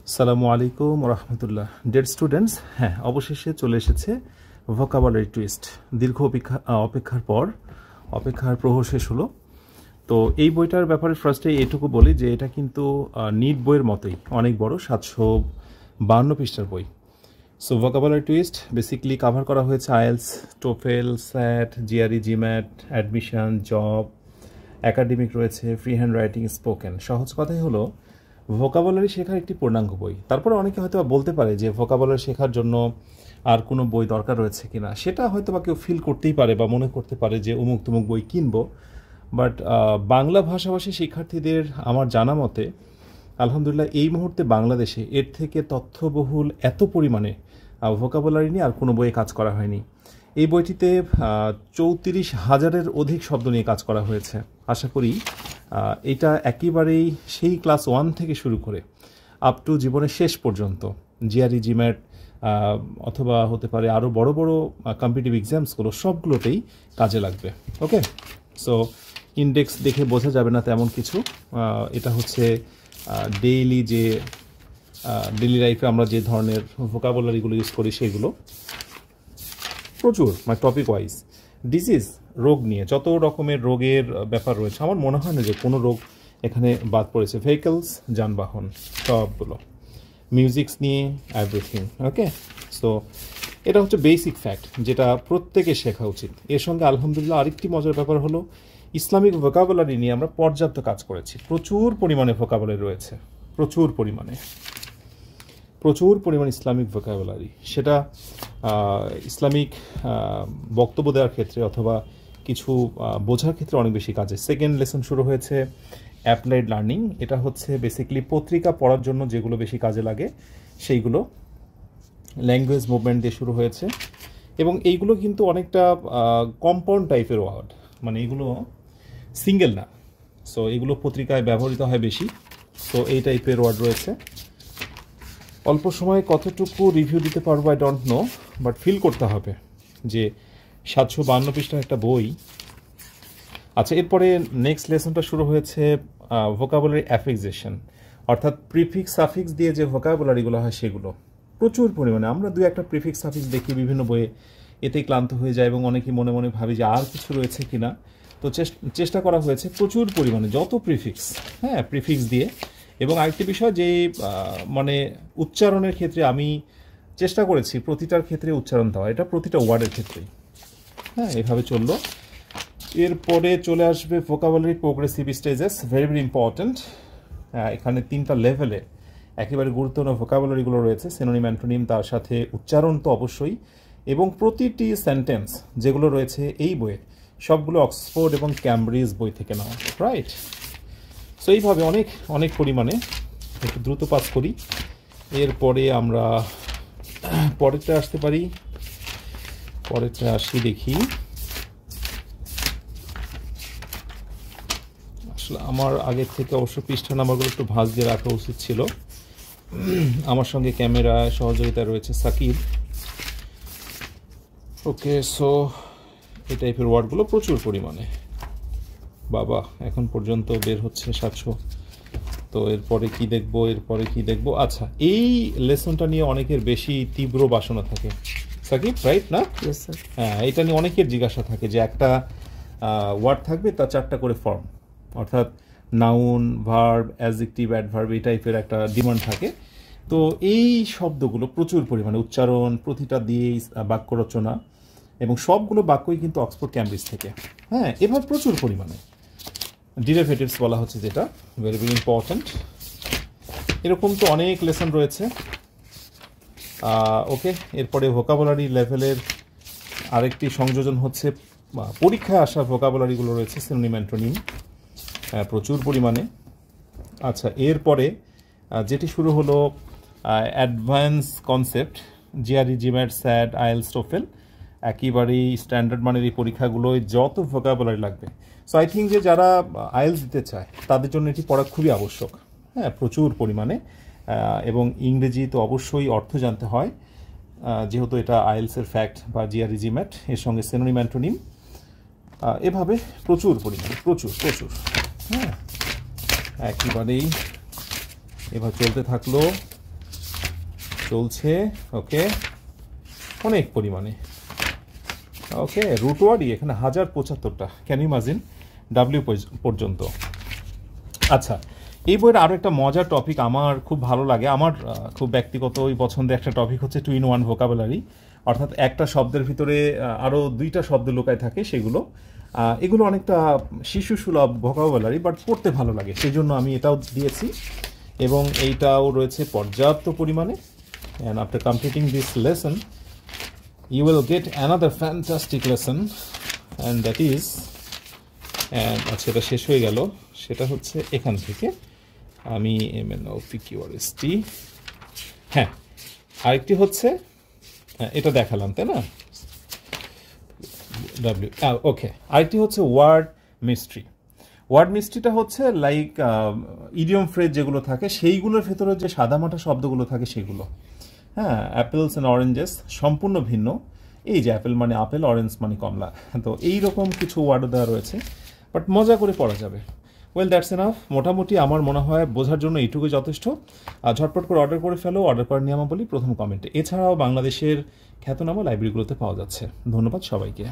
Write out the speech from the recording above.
আসসালামু আলাইকুম রহমতুল্লাহ। Dead students, হ্যাঁ, অবশেষে চলে এসেছে ভোকাবুলারি টুইস্ট। দীর্ঘ অপেক্ষার পর অপেক্ষার প্রহর শেষ হলো। তো এই বইটার ব্যাপারে ফার্স্টে এইটুকু বলি যে এটা কিন্তু নিট বইয়ের মতোই অনেক বড়, 752 পৃষ্ঠার বই। So vocabulary twist basically cover করা হয়েছে IELTS, TOEFL, SAT, GRE, GMAT, admission, job, academic রয়েছে, ফ্রি হ্যান্ড রাইটিং, স্পোকেন। সহজ কথাই হলো ভোকাবুলারি শেখার একটি পূর্ণাঙ্গ বই। তারপরে অনেকে হয়তো বলতে পারে যে ভোকাবুলারি শেখার জন্য আর কোনো বই দরকার রয়েছে কিনা, সেটা হয়তো বা কেউ ফিল করতেই পারে বা মনে করতে পারে যে অমুক তমুক বই কিনবো। বাট বাংলা ভাষাভাষী শিক্ষার্থীদের আমার জানা মতে আলহামদুলিল্লাহ এই মুহূর্তে বাংলাদেশে এর থেকে তথ্যবহুল এত পরিমাণে ভোকাবুলারি নিয়ে আর কোনো বইয়ে কাজ করা হয়নি। এই বইটিতে 34,000-এর অধিক শব্দ নিয়ে কাজ করা হয়েছে। আশা করি এটা একেবারেই সেই ক্লাস 1 থেকে শুরু করে আপ টু জীবনের শেষ পর্যন্ত জিআরই, জিম্যাট অথবা হতে পারে আরও বড় বড় কম্পিটিটিভ এক্সামসগুলো সবগুলোতেই কাজে লাগবে। ওকে, সো ইন্ডেক্স দেখে বোঝা যাবে না তেমন কিছু। এটা হচ্ছে ডেইলি লাইফে আমরা যে ধরনের ভোকাবুলারিগুলো ইউজ করি সেগুলো প্রচুর, টপিক ওয়াইজ। ডিজিজ, রোগ নিয়ে যত রকমের রোগের ব্যাপার রয়েছে, আমার মনে হয় না যে কোনো রোগ এখানে বাদ পড়েছে। ভেহিকলস, যানবাহন, সবগুলো। মিউজিক্স নিয়ে এভরিথিং। ওকে, সো এটা হচ্ছে বেসিক ফ্যাক্ট যেটা প্রত্যেকে শেখা উচিত। এর সঙ্গে আলহামদুলিল্লাহ আরেকটি মজার ব্যাপার হলো ইসলামিক ভোকাবুলারি নিয়ে আমরা পর্যাপ্ত কাজ করেছি। প্রচুর পরিমাণে ভোকাবুলারি রয়েছে, প্রচুর পরিমাণে ইসলামিক ভোকাবুলারি। সেটা ইসলামিক বক্তব্য দেওয়ার ক্ষেত্রে অথবা কিছু বোঝার ক্ষেত্রে অনেক বেশি কাজে। সেকেন্ড লেসন শুরু হয়েছে অ্যাপ্লাইড লার্নিং। এটা হচ্ছে বেসিক্যালি পত্রিকা পড়ার জন্য যেগুলো বেশি কাজে লাগে সেইগুলো। ল্যাঙ্গুয়েজ মুভমেন্ট দিয়ে শুরু হয়েছে এবং এইগুলো কিন্তু অনেকটা কম্পাউন্ড টাইপের ওয়ার্ড, এগুলো সিঙ্গেল না। সো এগুলো পত্রিকায় ব্যবহৃত হয় বেশি। সো এই টাইপের ওয়ার্ড রয়েছে। অল্প সময়ে কতটুকু রিভিউ দিতে পারবো I don't know, but feel করতে হবে যে 752 পৃষ্ঠার একটা বই। আচ্ছা, এরপরে নেক্সট লেসনটা শুরু হয়েছে ভোকাবুলারি অ্যাফিক্সেশন, অর্থাৎ প্রিফিক্স সাফিক্স দিয়ে যে ভোকাবুলারিগুলো হয় সেগুলো প্রচুর পরিমাণে। আমরা দু একটা প্রিফিক্স সাফিক্স দেখি বিভিন্ন বইয়ে, এতেই ক্লান্ত হয়ে যায় এবং অনেকেই মনে মনে ভাবি যে আর কিছু রয়েছে কিনা। তো চেষ্টা করা হয়েছে প্রচুর পরিমাণে যত প্রিফিক্স দিয়ে। এবং আরেকটি বিষয় যে উচ্চারণের ক্ষেত্রে আমি চেষ্টা করেছি প্রতিটার ক্ষেত্রে উচ্চারণ দেওয়া, এটা প্রতিটা ওয়ার্ডের ক্ষেত্রেই। হ্যাঁ, এভাবে চললো। এরপরে চলে আসবে vocabulary progressive stages, very very important. এখানে 3টা লেভেলে একেবারে গুরুত্বপূর্ণ ভোকাবুলারিগুলো রয়েছে, সিনোনিম, অ্যান্টোনিম, তার সাথে উচ্চারণ তো অবশ্যই। এবং প্রতিটি সেন্টেন্স যেগুলো রয়েছে এই বইয়ে সবগুলো অক্সফোর্ড এবং ক্যামব্রিজ বই থেকে নেওয়া, রাইট? সো এইভাবে অনেক পরিমাণে একটু দ্রুত পাস করি। এরপরে আমরা পরেরটা আসতে পারি। পরেরটা আসি, দেখি। আসলে আমার আগের থেকে অবশ্য পৃষ্ঠা নাম্বারগুলো একটু ভাঁজ দিয়ে রাখা উচিত ছিল। আমার সঙ্গে ক্যামেরা সহযোগিতা রয়েছে সাকিব। ওকে, সো এই টাইপের ওয়ার্ডগুলো প্রচুর পরিমাণে, বাবা, এখন পর্যন্ত বের হচ্ছে 700। তো এরপরে কি দেখবো? আচ্ছা, এই লেসনটা নিয়ে অনেকের বেশি তীব্র বাসনা থাকে সাকিব, রাইট না? হ্যাঁ, এটা নিয়ে অনেকের জিজ্ঞাসা থাকে যে একটা ওয়ার্ড থাকবে তার 4টা করে ফর্ম, অর্থাৎ নাউন, ভার্ব, অ্যাডজেক্টিভ, অ্যাডভার্ব, এই টাইপের একটা ডিমান্ড থাকে। তো এই শব্দগুলো প্রচুর পরিমাণে উচ্চারণ, প্রতিটা দিয়েই বাক্য রচনা, এবং সবগুলো বাক্যই কিন্তু অক্সফোর্ড ক্যামব্রিজ থেকে। হ্যাঁ, এবার প্রচুর পরিমাণে ডিরেভেটিভস বলা হচ্ছে, যেটা ভেরি ভেরি ইম্পর্ট্যান্ট। এরকম তো অনেক লেসন রয়েছে। ওকে, এরপরে ভোকাবুলারি লেভেলের আরেকটি সংযোজন হচ্ছে পরীক্ষায় আসা ভোকাবুলারিগুলো রয়েছে, সিনোনিম, অ্যান্টোনিম, প্রচুর পরিমাণে। আচ্ছা, এরপরে যেটি শুরু হলো অ্যাডভান্স কনসেপ্ট, জিআরই, জিম্যাট, স্যাট, আইএলস, টোফেল, একেবারেই স্ট্যান্ডার্ড মানের এই পরীক্ষাগুলোয় যত ভোকাবুলারি লাগবে। সো আই থিঙ্ক যে যারা আইএলস দিতে চায় তাদের জন্য এটি পড়া খুবই আবশ্যক। হ্যাঁ, প্রচুর পরিমাণে। এবং ইংরেজি তো অবশ্যই অর্থ জানতে হয়, যেহেতু এটা আইএলসের ফ্যাক্ট, বা জিআরই, জিম্যাট, এর সঙ্গে সিনোনিম, অ্যান্টোনিম, এভাবে প্রচুর পরিমাণে, প্রচুর। হ্যাঁ, একেবারেই এবার চলতে থাকলো। চলছে। ওকে, অনেক পরিমাণে। ওকে, রুট ওয়ার্ডই এখানে 1075টা, ক্যান ইউ ইমাজিন, ডাব্লিউ পর্যন্ত। আচ্ছা, এই বইয়ের আরও একটা মজার টপিক আমার খুব ভালো লাগে, আমার খুব ব্যক্তিগত ওই পছন্দের একটা টপিক হচ্ছে 2 in 1 ভোকাবুলারি, অর্থাৎ একটা শব্দের ভিতরে আরও 2টা শব্দ লুকায় থাকে সেগুলো। এগুলো অনেকটা শিশু সুলভ ভোকাবুলারি, বাট পড়তে ভালো লাগে, সেই জন্য আমি এটাও দিয়েছি, এবং এইটাও রয়েছে পর্যাপ্ত পরিমাণে। And after completing this lesson you will get another fantastic lesson, and that is, and আচ্ছা এটা শেষ হয়ে গেল, সেটা হচ্ছে এখান থেকে আমি MNOPQRST, হ্যাঁ আরেকটি হচ্ছে এটা দেখালাম তাই না, ওকে, আরেকটি হচ্ছে ওয়ার্ড মিস্ট্রি। ওয়ার্ড মিস্ট্রিটা হচ্ছে লাইক ইডিয়ম ফ্রেজ যেগুলো থাকে সেইগুলোর ভেতরে যে সাদামাটা শব্দগুলো থাকে সেগুলো। হ্যাঁ, অ্যাপেলস অ্যান্ড অরেঞ্জেস সম্পূর্ণ ভিন্ন, এই যে অ্যাপেল মানে আপেল, অরেঞ্জ মানে কমলা, তো এইরকম কিছু ওয়ার্ডও দেওয়া রয়েছে, বাট মজা করে পড়া যাবে। ওয়েল, দ্যাটস এনাফ, মোটামুটি আমার মনে হয় বোঝার জন্য এইটুকুই যথেষ্ট। ঝটপট করে অর্ডার করে ফেলো, অর্ডার করার নিয়মাবলী প্রথম কমেন্টে। এছাড়াও বাংলাদেশের খ্যাতনামা লাইব্রেরিগুলোতে পাওয়া যাচ্ছে। ধন্যবাদ সবাইকে।